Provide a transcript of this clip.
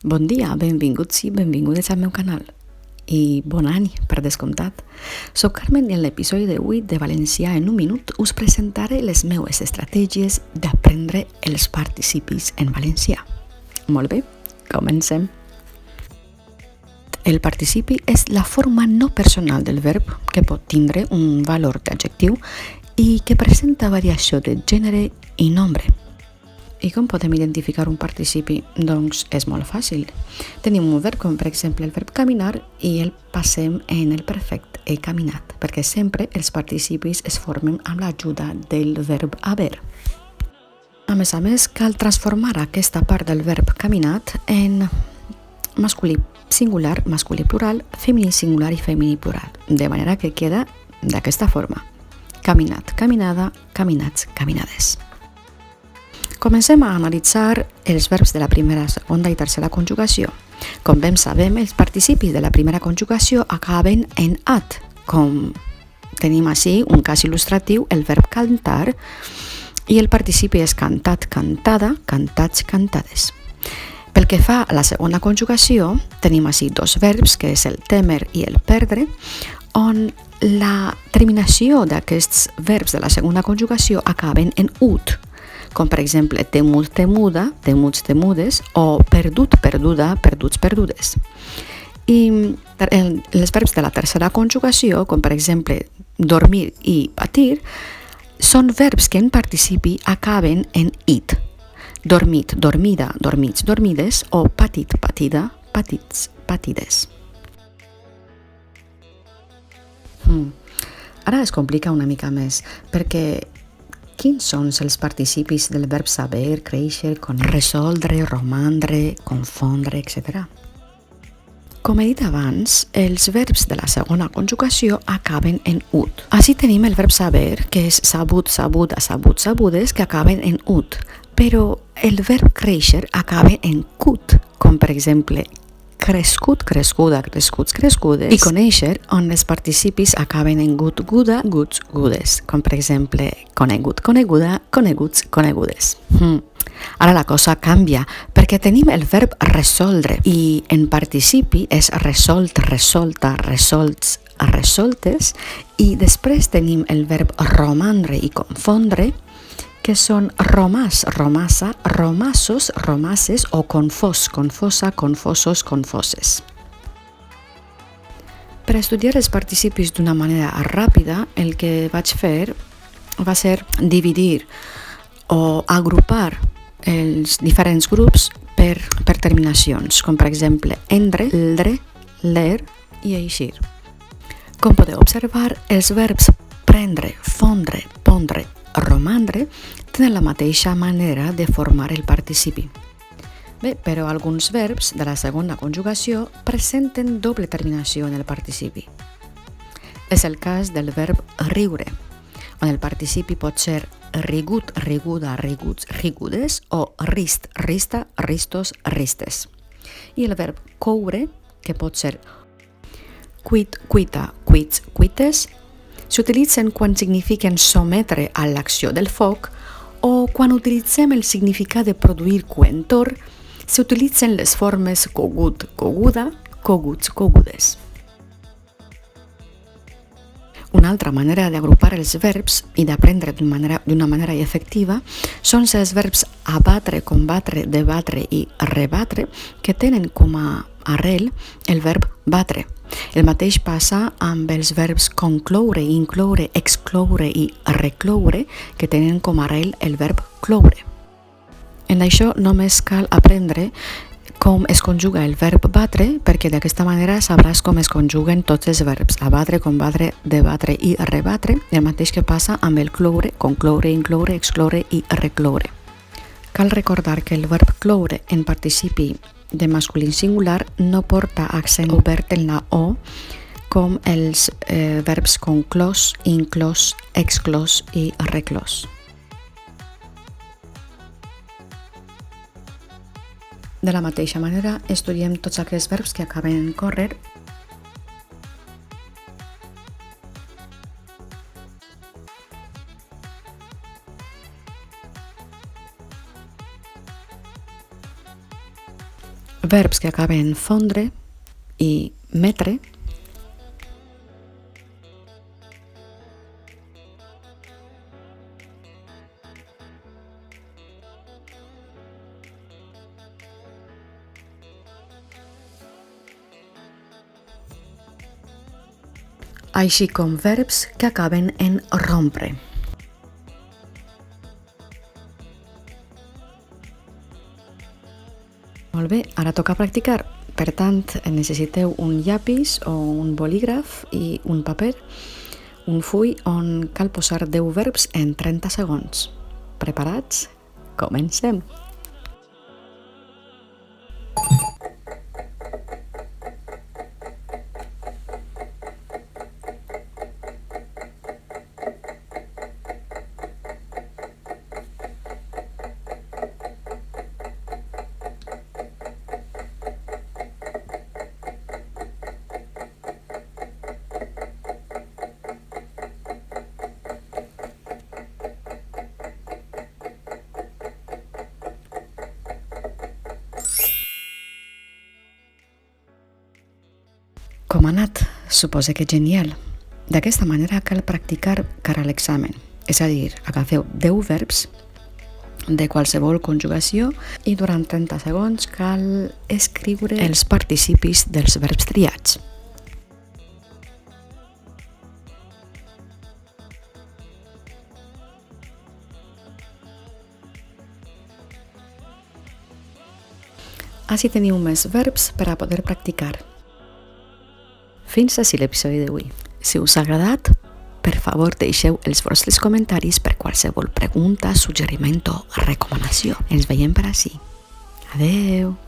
Bon dia, benvinguts i benvingudes al meu canal. I bon any, per descomptat. Soc Carmen i en l'episodi d'avui de Valencià en un minut us presentaré les meues estratègies d'aprendre els participis en valencià. Molt bé, comencem. El participi és la forma no personal del verb que pot tindre un valor d'adjectiu i que presenta variació de gènere i nombre. I com podem identificar un participi? Doncs és molt fàcil. Tenim un verb com per exemple el verb caminar i el passem en el perfecte he caminat, perquè sempre els participis es formen amb l'ajuda del verb haver. A més, cal transformar aquesta part del verb caminat en masculí singular, masculí plural, femení singular i femení plural, de manera que queda d'aquesta forma. Caminat, caminada, caminats, caminades. Comencem a analitzar els verbs de la primera, segona i tercera conjugació. Com ben sabem, els participis de la primera conjugació acaben en at, com tenim així un cas il·lustratiu, el verb cantar, i el participi és cantat, cantada, cantats, cantades. Pel que fa a la segona conjugació, tenim així dos verbs, que és el témer i el perdre, on la terminació d'aquests verbs de la segona conjugació acaben en ut, com per exemple temut, temuda, temuts, temudes, o perdut, perduda, perduts, perdudes. I els verbs de la tercera conjugació, com per exemple dormir i patir, són verbs que en participi acaben en it. Dormit, dormida, dormits, dormides, o patit, patida, patits, patides. Ara es complica una mica més, perquè quins són els participis del verb saber, créixer, resoldre, romandre, confondre, etc. Com he dit abans, els verbs de la segona conjugació acaben en ut. Així tenim el verb saber, que és sabut, sabuda, sabut, sabudes, que acaben en ut. Però el verb créixer acaba en cut, com per exemple crescut, crescuda, crescuts, crescudes, i conèixer, on els participis acaben en gut, guda, guts, gudes, com per exemple conegut, coneguda, coneguts, conegudes. Ara la cosa canvia, perquè tenim el verb resoldre, i en participi és resolt, resolta, resolts, resoltes, i després tenim el verb romandre i confondre, que són romàs, romassa, romassos, romasses o confós, confosa, confosos, confoses. Per estudiar els participis d'una manera ràpida, el que vaig fer va ser dividir o agrupar els diferents grups per terminacions, com per exemple endre, ldre, ler i eixir. Com podeu observar, els verbs prendre, fondre, pondre, romandre tenen la mateixa manera de formar el participi. Bé, però alguns verbs de la segona conjugació presenten doble terminació en el participi. És el cas del verb riure, on el participi pot ser rigut, riguda, riguts, rigudes o rist, rista, ristos, ristes. I el verb coure, que pot ser cuit, cuita, cuits, cuites, s'utilitzen quan signifiquen sometre a l'acció del foc o quan utilitzem el significat de produir coentor, s'utilitzen les formes cogut, coguda, coguts, cogudes. Una altra manera d'agrupar els verbs i d'aprendre d'una manera efectiva són els verbs abatre, combatre, debatre i rebatre, que tenen com a arrel el verb batre. El mateix passa amb els verbs concloure, incloure, excloure i recloure, que tenen com a arrel el verb cloure. En això només cal aprendre com es conjuga el verb batre, perquè d'aquesta manera sabràs com es conjuguen tots els verbs abatre, combatre, debatre i rebatre, el mateix que passa amb el cloure, concloure, incloure, excloure i recloure. Cal recordar que el verb cloure en participi de masculí singular no porta accent obert en la O, com els verbs conclòs, inclòs, exclòs i reclòs. De la mateixa manera, estudiem tots aquests verbs que acaben en córrer. verbs que acaben en fondre i metre. Així com verbs que acaben en rompre. Molt bé, ara toca practicar. Per tant, necessiteu un llapis o un bolígraf i un paper, un full on cal posar 10 verbs en 30 segons. Preparats? Comencem! Com ha anat? Suposo que genial. D'aquesta manera cal practicar cara a l'examen. És a dir, agafeu 10 verbs de qualsevol conjugació i durant 30 segons cal escriure els participis dels verbs triats. Així teniu més verbs per a poder practicar. Fins ací l'episodi d'avui. Si us ha agradat, per favor deixeu els vostres comentaris per qualsevol pregunta, suggeriment o recomanació. Ens veiem per ací. Adeu!